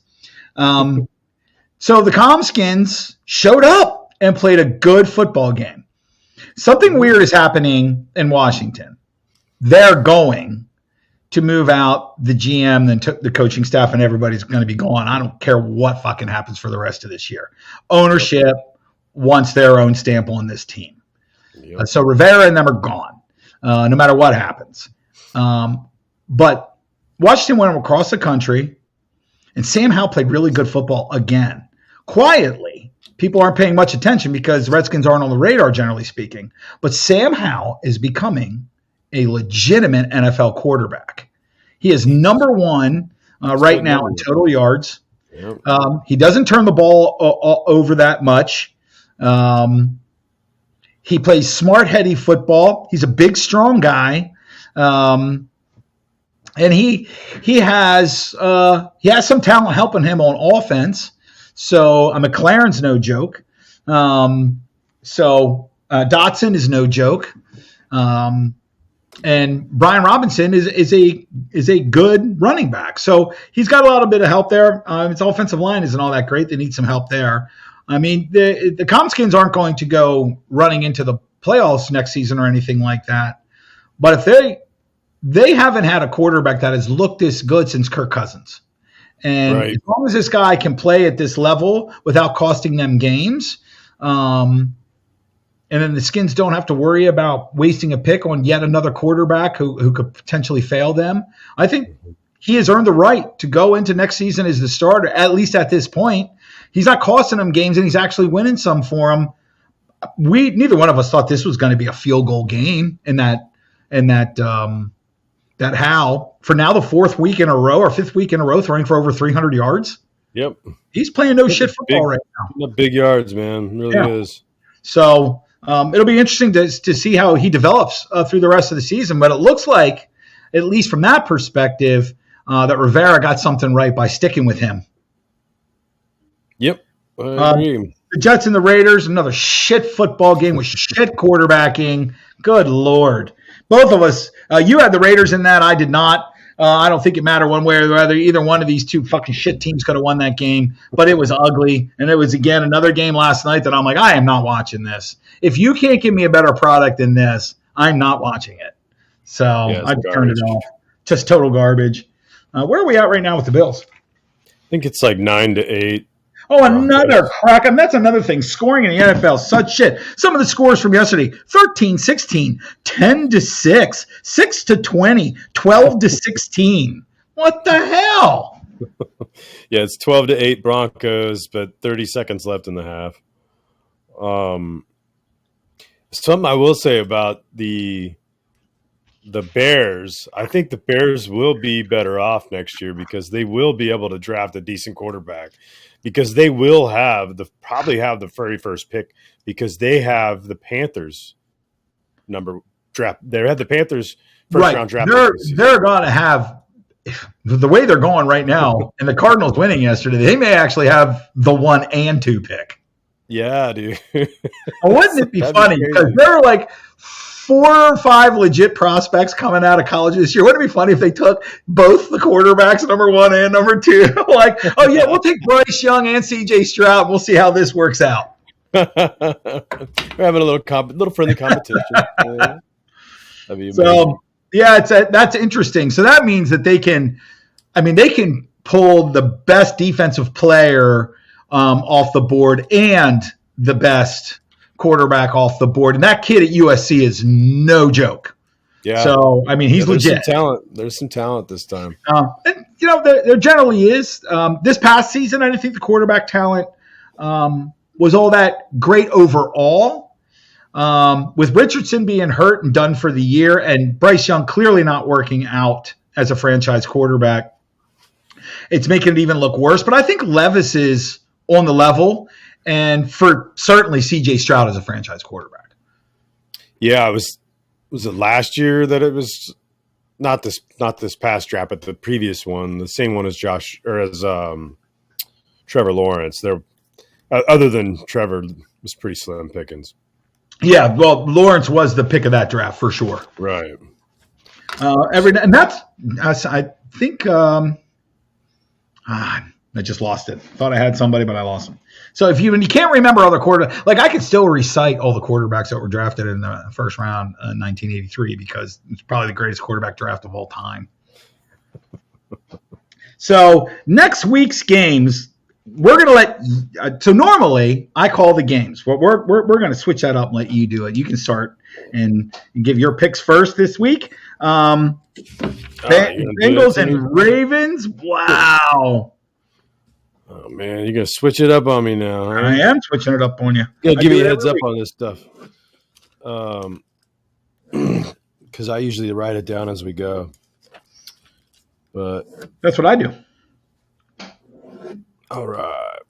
A: So the Comskins showed up and played a good football game. Something weird is happening in Washington. They're going to move out the GM, then the coaching staff, and everybody's going to be gone. I don't care what fucking happens for the rest of this year. Ownership wants their own stamp on this team. Yep. So Rivera and them are gone, no matter what happens. But Washington went across the country, and Sam Howell played really good football again. Quietly, people aren't paying much attention because Redskins aren't on the radar, generally speaking. But Sam Howell is becoming a legitimate NFL quarterback. He is number one right now in total yards. Yep. He doesn't turn the ball over that much. He plays smart, heady football. He's a big, strong guy. And he has some talent helping him on offense. So McLaren's no joke. So Dotson is no joke. And Brian Robinson is a good running back. So he's got a lot of bit of help there. His offensive line isn't all that great. They need some help there. I mean, the Comskins aren't going to go running into the playoffs next season or anything like that. But if they haven't had a quarterback that has looked this good since Kirk Cousins. And as long as this guy can play at this level without costing them games, and then the Skins don't have to worry about wasting a pick on yet another quarterback who could potentially fail them. I think he has earned the right to go into next season as the starter, at least at this point. He's not costing them games, and he's actually winning some for them. Neither one of us thought this was going to be a field goal game in that Howell, for now the fifth week in a row, throwing for over 300 yards.
B: Yep.
A: He's playing shit football right now.
B: Big yards, man. Really is.
A: So it'll be interesting to see how he develops through the rest of the season. But it looks like, at least from that perspective, that Rivera got something right by sticking with him.
B: Yep. I agree.
A: The Jets and the Raiders, another shit football game with shit quarterbacking. Good Lord. Both of us, you had the Raiders in that. I did not. I don't think it mattered one way or the other. Either one of these two fucking shit teams could have won that game, but it was ugly. And it was, again, another game last night that I'm like, I am not watching this. If you can't give me a better product than this, I'm not watching it. So I turned it off. Just total garbage. Where are we at right now with the Bills?
B: I think it's like 9-8.
A: Oh, another crack. And that's another thing. Scoring in the NFL, such shit. Some of the scores from yesterday, 13-16, 10-6, 6-20, 12-16. What the hell?
B: Yeah, it's 12-8 Broncos, but 30 seconds left in the half. Something I will say about the Bears, I think the Bears will be better off next year because they will be able to draft a decent quarterback. Because they will probably have the very first pick because they have the Panthers draft. They had the Panthers first round draft.
A: They're going to have the way they're going right now, and the Cardinals winning yesterday. They may actually have the 1 and 2 pick.
B: Yeah, dude.
A: Wouldn't it be funny? Because there were like 4 or 5 legit prospects coming out of college this year. Wouldn't it be funny if they took both the quarterbacks, number 1 and number 2? Like, oh yeah, we'll take Bryce Young and CJ Stroud. We'll see how this works out.
B: We're having a little friendly competition. That'd be amazing.
A: So yeah, that's interesting. So that means that they can pull the best defensive player off the board and the best quarterback off the board. And that kid at USC is no joke. Yeah. So, he's legit.
B: There's some talent this time.
A: And, there generally is. This past season, I didn't think the quarterback talent was all that great overall. With Richardson being hurt and done for the year and Bryce Young clearly not working out as a franchise quarterback, it's making it even look worse. But I think Levis is on the level. And for certainly CJ Stroud as a franchise quarterback.
B: Yeah, was it last year that it was not this past draft, but the previous one, the same one as Trevor Lawrence. They're other than Trevor was pretty slim pickings.
A: Yeah, well, Lawrence was the pick of that draft for sure.
B: Right.
A: And that's I think I just lost it. Thought I had somebody, but I lost them. So if you can't remember other quarterbacks, like I could still recite all the quarterbacks that were drafted in the first round in 1983 because it's probably the greatest quarterback draft of all time. So next week's games, we're going to so normally I call the games, but we're going to switch that up and let you do it. You can start and give your picks first this week. Bengals and Ravens. Wow.
B: Oh man, you're gonna switch it up on me now. Huh?
A: I am switching it up on you.
B: Yeah, give me a heads up on this stuff. Because I usually write it down as we go. But
A: that's what I do.
B: All right.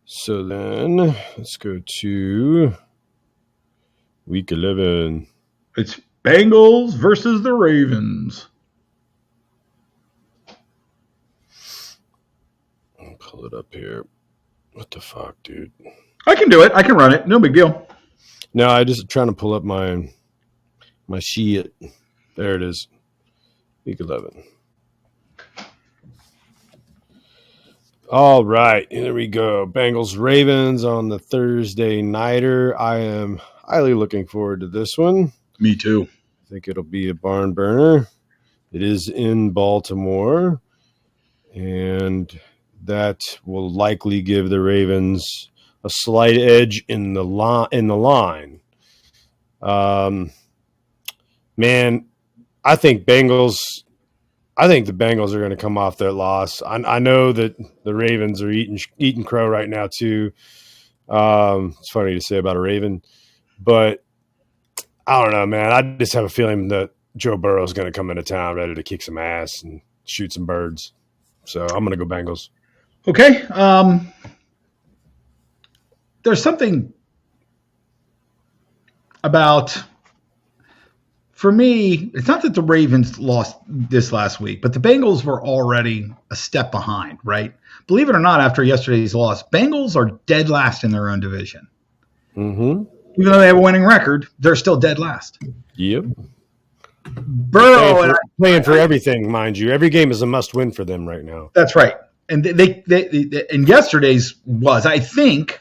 B: So then let's go to week 11.
A: It's Bengals versus the Ravens.
B: I'll pull it up here. What the fuck, dude?
A: I can do it. I can run it. No big deal.
B: No, I just trying to pull up my sheet. There it is. Week 11. All right, here we go. Bengals Ravens on the Thursday nighter. I am highly looking forward to this one.
A: Me too.
B: I think it'll be a barn burner. It is in Baltimore, and that will likely give the Ravens a slight edge in the line. Man, I think the Bengals are going to come off their loss. I know that the Ravens are eating crow right now too. It's funny to say about a Raven, but I don't know, man. I just have a feeling that Joe Burrow is going to come into town ready to kick some ass and shoot some birds. So I'm going to go Bengals.
A: Okay. There's something about, for me, it's not that the Ravens lost this last week, but the Bengals were already a step behind, right? Believe it or not, after yesterday's loss, Bengals are dead last in their own division.
B: Mm-hmm.
A: Even though they have a winning record, they're still dead last.
B: Yep.
A: Burrow
B: playing for everything, mind you. Every game is a must-win for them right now.
A: That's right. And they and yesterday's was, I think,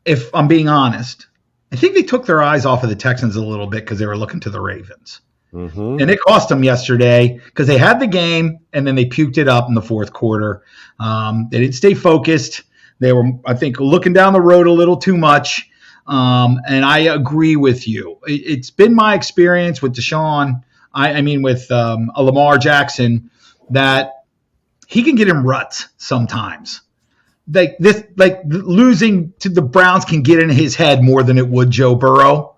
A: if I'm being honest, I think they took their eyes off of the Texans a little bit because they were looking to the Ravens.
B: Mm-hmm.
A: And it cost them yesterday because they had the game and then they puked it up in the fourth quarter. They didn't stay focused. They were, I think, looking down the road a little too much. And I agree with you. It's been my experience with Deshaun, with Lamar Jackson, that he can get in ruts sometimes. Losing to the Browns can get in his head more than it would Joe Burrow.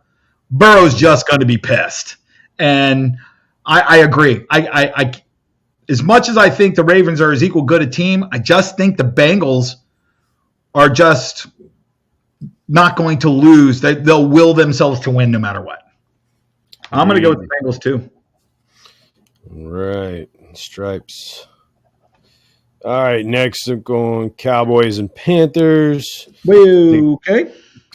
A: Burrow's just going to be pissed. And I agree. I as much as I think the Ravens are as equal good a team, I just think the Bengals are just not going to lose. They'll will themselves to win no matter what. I'm going to go with the Bengals too.
B: Right. Stripes. All right, next I'm going Cowboys and Panthers.
A: Woo, okay.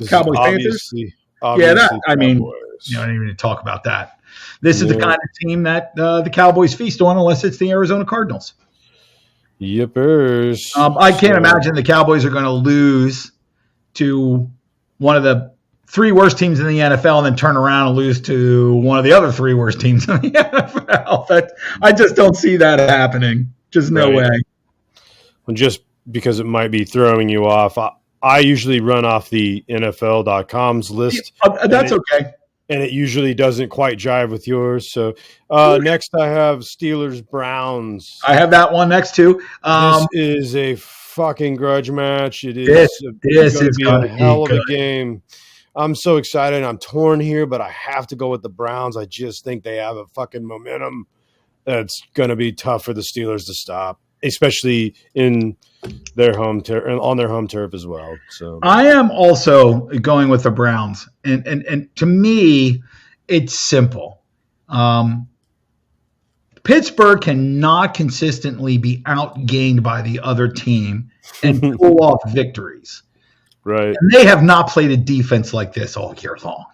A: Cowboys,
B: Panthers.
A: Yeah, I don't even need to talk about that. This is the kind of team that the Cowboys feast on unless it's the Arizona Cardinals.
B: Yippers.
A: I can't imagine the Cowboys are going to lose to one of the three worst teams in the NFL and then turn around and lose to one of the other three worst teams in the NFL. I just don't see that happening. Just no way.
B: Just because it might be throwing you off. I usually run off the NFL.com's list.
A: That's okay.
B: And it usually doesn't quite jive with yours. So next I have Steelers-Browns.
A: I have that one next too.
B: This is a fucking grudge match. It is
A: this is going to be
B: a hell of a game. I'm so excited. I'm torn here, but I have to go with the Browns. I just think they have a fucking momentum that's going to be tough for the Steelers to stop, especially in their home on their home turf as well. So
A: I am also going with the Browns, and to me, it's simple. Pittsburgh cannot consistently be outgained by the other team and pull off victories.
B: Right.
A: And they have not played a defense like this all year long.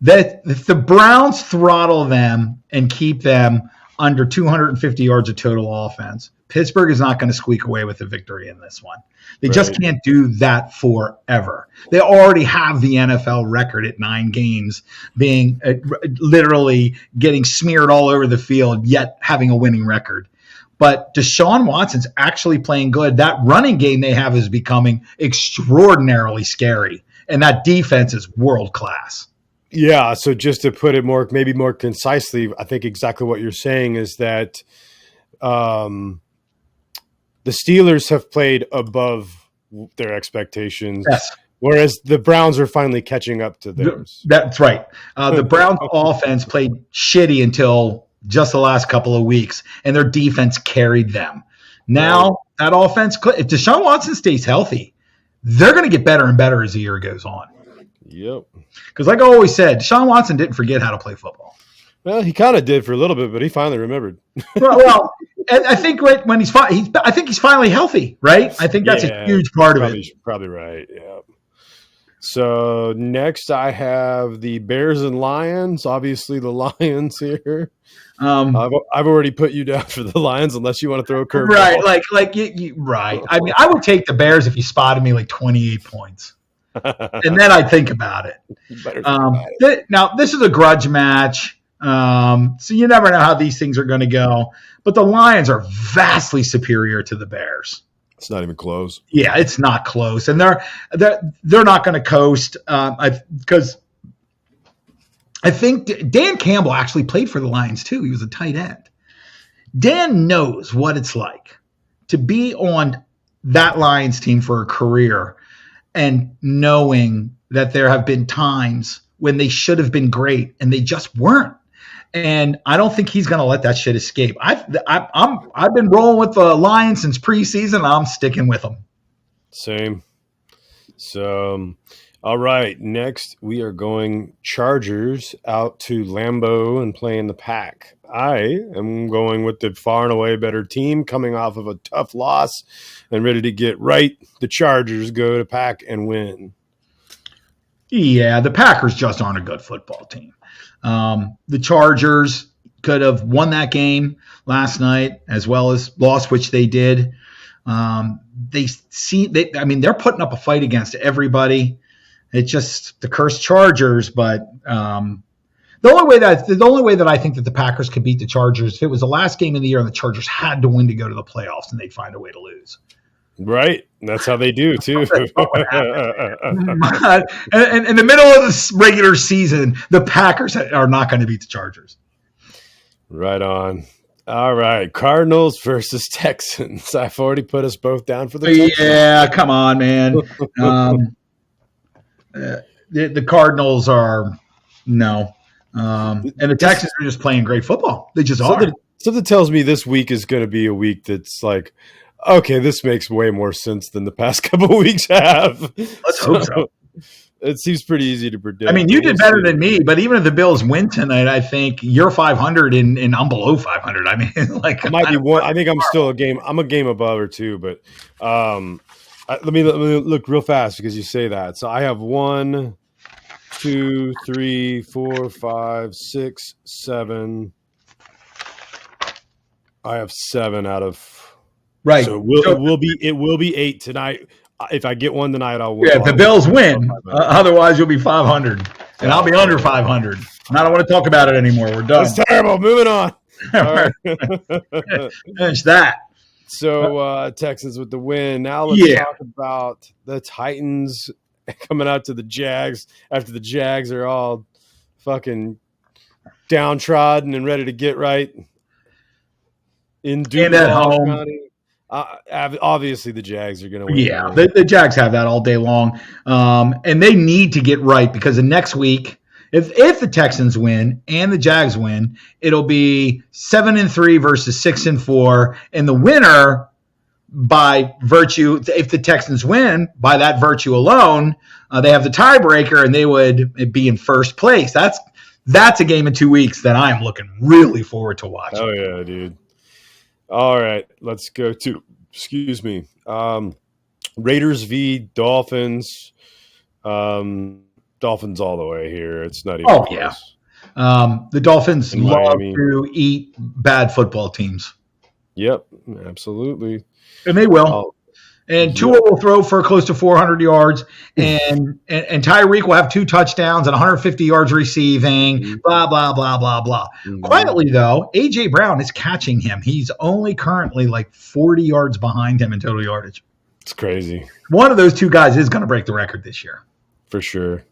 A: That if the Browns throttle them and keep them under 250 yards of total offense, Pittsburgh is not going to squeak away with a victory in this one. They just can't do that forever. They already have the NFL record at 9 games, being literally getting smeared all over the field, yet having a winning record. But Deshaun Watson's actually playing good. That running game they have is becoming extraordinarily scary, and that defense is world class.
B: Yeah, so just to put it maybe more concisely, I think exactly what you're saying is that the Steelers have played above their expectations,
A: yes,
B: whereas the Browns are finally catching up to theirs.
A: That's right. The Browns offense played shitty until just the last couple of weeks, and their defense carried them. Now, that offense, if Deshaun Watson stays healthy, they're going to get better and better as the year goes on.
B: Yep.
A: Because like I always said, Deshaun Watson didn't forget how to play football.
B: Well, he kind of did for a little bit, but he finally remembered.
A: well, I think when I think he's finally healthy, right? I think that's a huge part of it.
B: Probably right. Yeah. So next, I have the Bears and Lions. Obviously, the Lions here. I've already put you down for the Lions, unless you want to throw a curveball.
A: Right, right. I mean, I would take the Bears if you spotted me like 28 points. And then I think about it. Now, this is a grudge match, so you never know how these things are going to go. But the Lions are vastly superior to the Bears.
B: It's not even close.
A: Yeah, it's not close, and they're not going to coast because I think Dan Campbell actually played for the Lions too. He was a tight end. Dan knows what it's like to be on that Lions team for a career. And knowing that there have been times when they should have been great and they just weren't, and I don't think he's going to let that shit escape. I've been rolling with the Lions since preseason. And I'm sticking with them.
B: Same. So, all right. Next, we are going Chargers out to Lambeau and playing the Pack. I am going with the far and away better team, coming off of a tough loss and ready to get right. The Chargers go to Pack and win.
A: Yeah, the Packers just aren't a good football team. The Chargers could have won that game last night as well as lost, which they did. They're putting up a fight against everybody. It's just the cursed Chargers, but the only way that I think that the Packers could beat the Chargers, if it was the last game of the year and the Chargers had to win to go to the playoffs, and they'd find a way to lose.
B: Right. That's how they do, too.
A: In the middle of this regular season, the Packers are not going to beat the Chargers.
B: Right on. All right. Cardinals versus Texans. I've already put us both down for the Texans.
A: Yeah, come on, man. The Cardinals are no. And the Texans are just playing great football. They just are.
B: Something tells me this week is going to be a week that's like, okay, this makes way more sense than the past couple of weeks have.
A: Let's hope so.
B: It seems pretty easy to predict.
A: I mean, you did better than me, but even if the Bills win tonight, I think you're 500 and I'm below 500. I mean, like
B: it might be one. I think I'm still a game. I'm a game above or two, but let me look real fast because you say that. So I have 1, 2, 3, 4, 5, 6, 7. I have 7 out of
A: right.
B: So it will be 8 tonight. If I get one tonight, I'll win.
A: Yeah, if the Bills win, otherwise you'll be 500, and I'll be under 500. And I don't want to talk about it anymore. We're done.
B: That's terrible. Moving on. All right.
A: Finish that.
B: So Texans with the win. Now let's talk about the Titans coming out to the Jags after the Jags are all fucking downtrodden and ready to get right. In at home. County. Obviously, the Jags are going to win.
A: Yeah, the Jags have that all day long. And they need to get right because the next week, if the Texans win and the Jags win, it'll be 7-3 versus 6-4. And the winner, by virtue, if the Texans win, by that virtue alone, they have the tiebreaker and they would be in first place. That's That's a game in 2 weeks that I'm looking really forward to watching.
B: Oh yeah, dude. All right, let's go to. Excuse me. Raiders v Dolphins. Dolphins all the way here. It's not even close.
A: Yeah. The Dolphins
B: In
A: love
B: Miami.
A: to eat bad football teams.
B: Yep, absolutely.
A: And they will. And Tua will throw for close to 400 yards, and Tyreek will have 2 touchdowns and 150 yards receiving, blah, blah, blah, blah, blah. Quietly, though, A.J. Brown is catching him. He's only currently like 40 yards behind him in total yardage.
B: It's crazy.
A: One of those 2 guys is going to break the record this year.
B: For sure.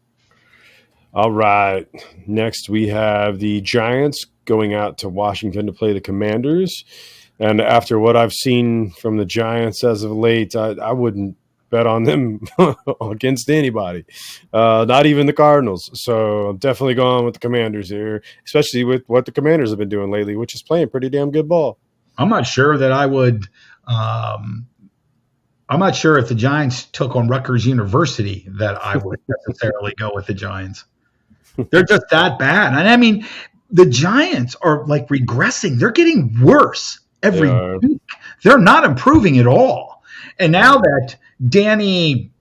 B: All right. Next, we have the Giants going out to Washington to play the Commanders. And after what I've seen from the Giants as of late, I wouldn't bet on them against anybody, not even the Cardinals. So I'm definitely going with the Commanders here, especially with what the Commanders have been doing lately, which is playing pretty damn good ball.
A: I'm not sure that I would I'm not sure if the Giants took on Rutgers University that I would necessarily go with the Giants. They're just that bad. And I mean, the Giants are like regressing. They're getting worse every week. They're not improving at all. And now that Danny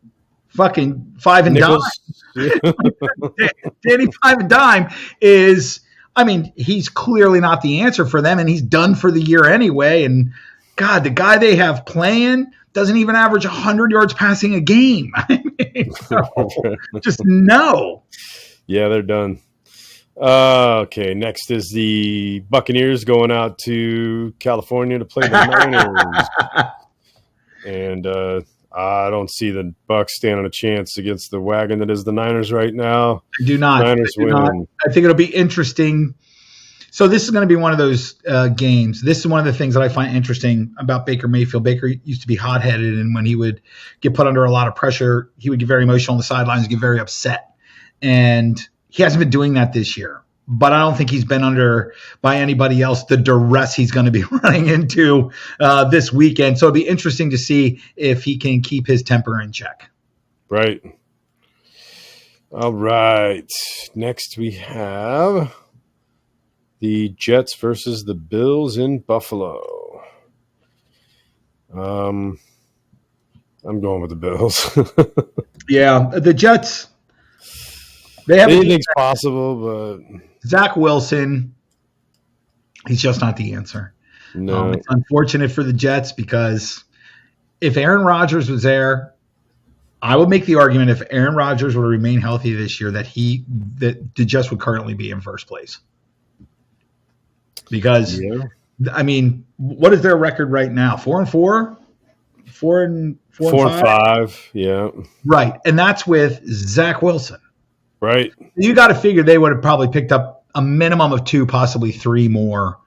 A: fucking Five and Dime, Danny Five and Dime is, I mean, he's clearly not the answer for them, and he's done for the year anyway. And God, the guy they have playing doesn't even average 100 yards passing a game. I mean, just no.
B: Yeah, they're done. Okay, next is the Buccaneers going out to California to play the Niners. And I don't see the Bucs standing a chance against the wagon that is the Niners right now.
A: I do not.
B: Niners win.
A: I think it'll be interesting. So this is going to be one of those games. This is one of the things that I find interesting about Baker Mayfield. Baker used to be hot-headed, and when he would get put under a lot of pressure, he would get very emotional on the sidelines, get very upset. And he hasn't been doing that this year. But I don't think he's been under, by anybody else, the duress he's going to be running into this weekend. So it'll be interesting to see if he can keep his temper in check.
B: Right. All right. Next we have the Jets versus the Bills in Buffalo. I'm going with the Bills.
A: Yeah, the Jets. They have
B: anything's possible, but
A: Zach Wilson, he's just not the answer.
B: No.
A: It's unfortunate for the Jets because if Aaron Rodgers was there, I would make the argument if Aaron Rodgers would remain healthy this year that the Jets would currently be in first place. Because I mean, what is their record right now? 4-4? 4-5?
B: Yeah.
A: Right. And that's with Zach Wilson.
B: Right.
A: You got to figure they would have probably picked up a minimum of 2, possibly 3 more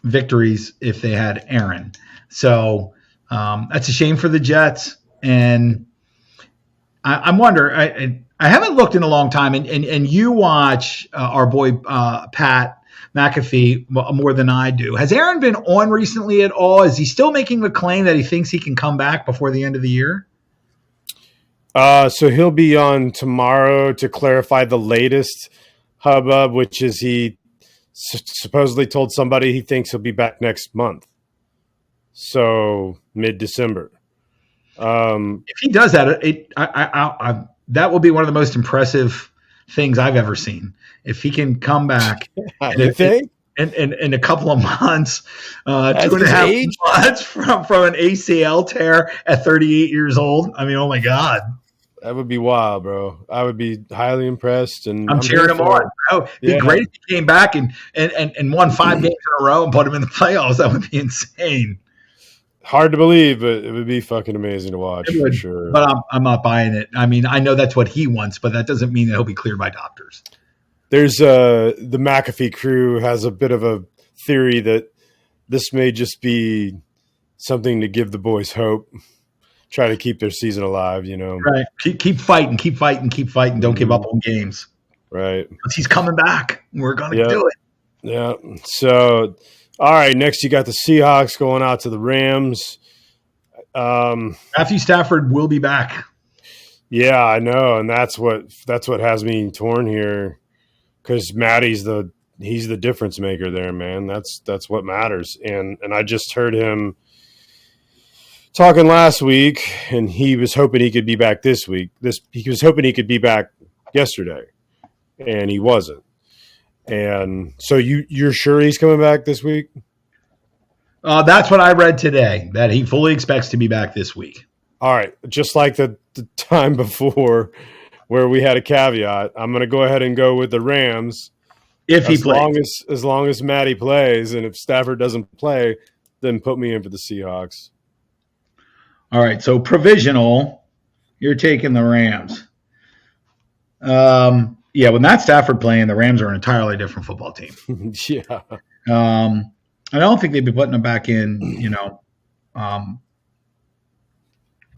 A: victories if they had Aaron. So that's a shame for the Jets. And I'm wondering, I haven't looked in a long time, and you watch our boy Pat McAfee more than I do. Has Aaron been on recently at all? Is he still making the claim that he thinks he can come back before the end of the year?
B: So he'll be on tomorrow to clarify the latest hubbub, which is he supposedly told somebody he thinks he'll be back next month. So mid-December.
A: If he does that, that will be one of the most impressive things I've ever seen. If he can come back in a couple of months, 2.5 months from an ACL tear at 38 years old. I mean, oh my God.
B: That would be wild, bro. I would be highly impressed, and
A: I'm cheering him on. It'd be great if he came back and won 5 games in a row and put him in the playoffs. That would be insane.
B: Hard to believe, but it would be fucking amazing to watch for sure.
A: But I'm not buying it. I mean, I know that's what he wants, but that doesn't mean that he'll be cleared by doctors.
B: There's the McAfee crew has a bit of a theory that this may just be something to give the boys hope. Try to keep their season alive, you know.
A: Right. Keep fighting. Don't give up on games.
B: Right.
A: Because he's coming back. We're going to do it.
B: Yeah. So, all right. Next, you got the Seahawks going out to the Rams.
A: Matthew Stafford will be back.
B: Yeah, I know, and that's what has me torn here. because Matty's he's the difference maker there, man. That's what matters. And I just heard him talking last week, and he was hoping he could be back this week. He was hoping he could be back yesterday, and he wasn't. And so you're sure he's coming back this week?
A: That's what I read today, that he fully expects to be back this week.
B: All right. Just like the time before where we had a caveat, I'm going to go ahead and go with the Rams.
A: If he plays.
B: As long as Matty plays, and if Stafford doesn't play, then put me in for the Seahawks.
A: All right. So provisional, you're taking the Rams. Yeah, when that's Stafford playing, the Rams are an entirely different football team.
B: Yeah.
A: I don't think they'd be putting him back in,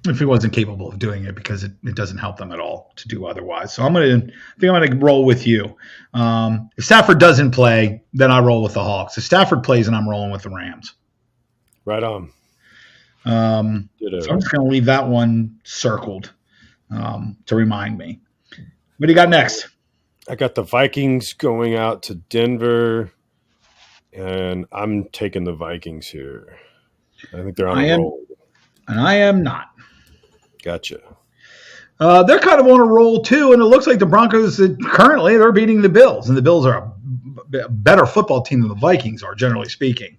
A: if he wasn't capable of doing it, because it doesn't help them at all to do otherwise. So I think I'm gonna roll with you. If Stafford doesn't play, then I roll with the Hawks. If Stafford plays, then I'm rolling with the Rams.
B: Right on.
A: So I'm just gonna leave that one circled to remind me. What do you got next?
B: I got the Vikings going out to Denver, and I'm taking the Vikings here. I think they're on a roll.
A: And I am not.
B: Gotcha.
A: They're kind of on a roll too, and it looks like the Broncos currently they're beating the Bills, and the Bills are a better football team than the Vikings are, generally speaking.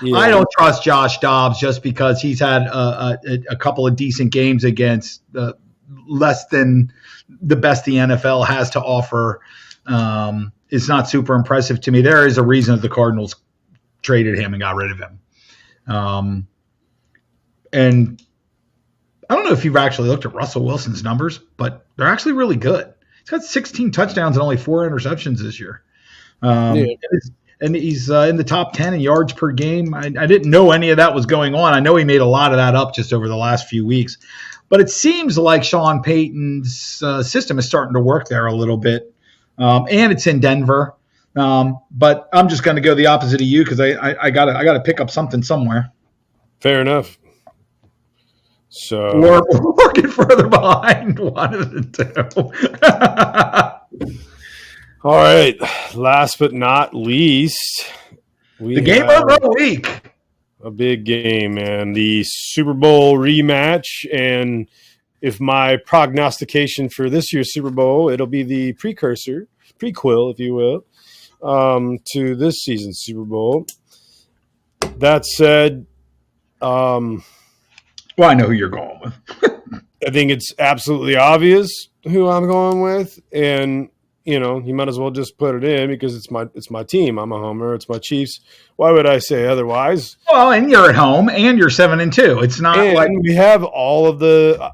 A: Yeah. I don't trust Josh Dobbs just because he's had a couple of decent games against less than the best the NFL has to offer. It's not super impressive to me. There is a reason that the Cardinals traded him and got rid of him. And I don't know if you've actually looked at Russell Wilson's numbers, but they're actually really good. He's got 16 touchdowns and only 4 interceptions this year. And he's in the top 10 in yards per game. I didn't know any of that was going on. I know he made a lot of that up just over the last few weeks. But it seems like Sean Payton's system is starting to work there a little bit. And it's in Denver. But I'm just going to go the opposite of you because I gotta pick up something somewhere.
B: Fair enough. So
A: or get further behind one of the two.
B: All right. Last but not least,
A: the game of the week.
B: A big game, man. The Super Bowl rematch. And if my prognostication for this year's Super Bowl, it'll be the prequel, if you will, to this season's Super Bowl. That said,
A: well, I know who you're going with.
B: I think it's absolutely obvious who I'm going with, and you might as well just put it in because it's my team. I'm a homer. It's my Chiefs. Why would I say otherwise?
A: Well, and you're at home, and you're 7-2. It's not like
B: we have all of the.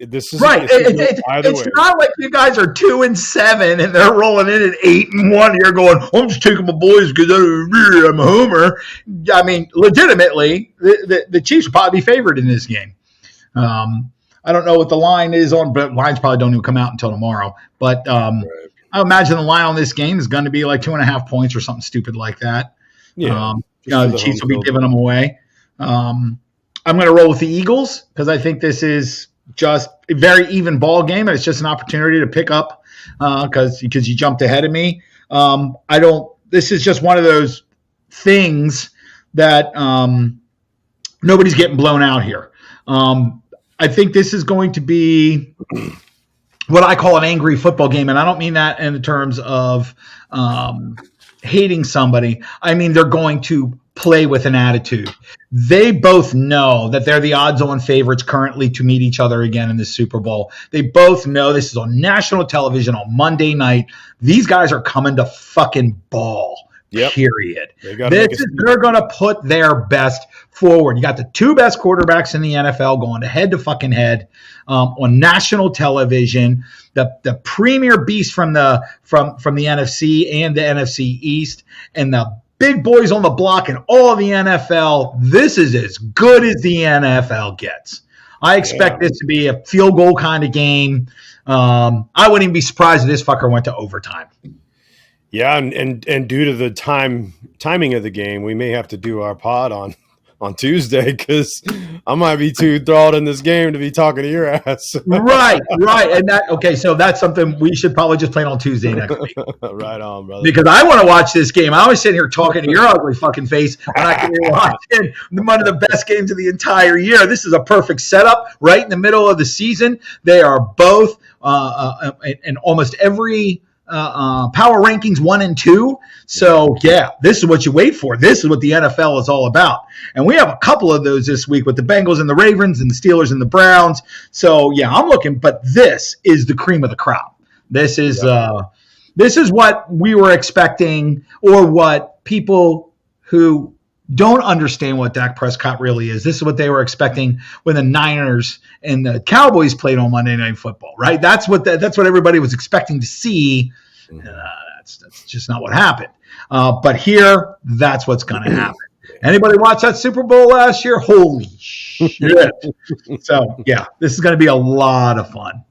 B: This is
A: right. It's not like you guys are 2-7 and they're rolling in at 8-1. You're going, I'm just taking my boys because I'm a homer. I mean, legitimately, the Chiefs will probably be favored in this game. I don't know what the line is on, but lines probably don't even come out until tomorrow. But right. I imagine the line on this game is going to be like 2.5 points or something stupid like that.
B: Yeah,
A: the Chiefs will be giving them away. I'm going to roll with the Eagles because I think this is just a very even ball game, and it's just an opportunity to pick up because you jumped ahead of me. This is just one of those things that nobody's getting blown out here. I think this is going to be what I call an angry football game, and I don't mean that in terms of hating somebody. I mean they're going to play with an attitude. They both know that they're the odds-on favorites currently to meet each other again in the Super Bowl. They both know this is on national television on Monday night. These guys are coming to fucking ball. Yep. Period. They're going to put their best forward. You got the 2 best quarterbacks in the NFL going head to fucking head on national television. The premier beast from the NFC and the NFC East, and the big boys on the block in all of the NFL. This is as good as the NFL gets. I expect this to be a field goal kind of game. I wouldn't even be surprised if this fucker went to overtime.
B: Yeah, and due to the timing of the game, we may have to do our pod on on Tuesday because I might be too enthralled in this game to be talking to your ass.
A: Right. And so that's something we should probably just plan on Tuesday next week.
B: Right on, brother.
A: Because I want to watch this game. I was sitting here talking to your ugly fucking face when I can be watching one of the best games of the entire year. This is a perfect setup right in the middle of the season. They are both in almost every power rankings 1 and 2. So yeah, this is what you wait for. This is what the NFL is all about. And we have a couple of those this week with the Bengals and the Ravens and the Steelers and the Browns. So yeah, I'm looking, but this is the cream of the crop. This is what we were expecting, or what people who don't understand what Dak Prescott really is. This is what they were expecting when the Niners and the Cowboys played on Monday Night Football, right? That's what everybody was expecting to see. That's just not what happened. But here, that's what's going to happen. Anybody watch that Super Bowl last year? Holy shit. So, yeah, this is going to be a lot of fun.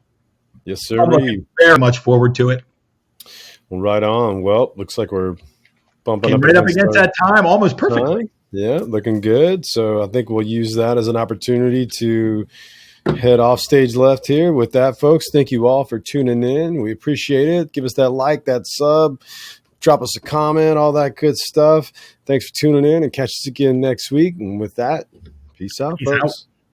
B: Yes, sir.
A: I'm looking very much forward to it.
B: Well, right on. Well, looks like we're bumping
A: right up against that time almost perfectly.
B: Yeah, looking good. So I think we'll use that as an opportunity to head off stage left here. With that, folks, thank you all for tuning in. We appreciate it. Give us that like, that sub, drop us a comment, all that good stuff. Thanks for tuning in, and catch us again next week. And with that, peace out, folks.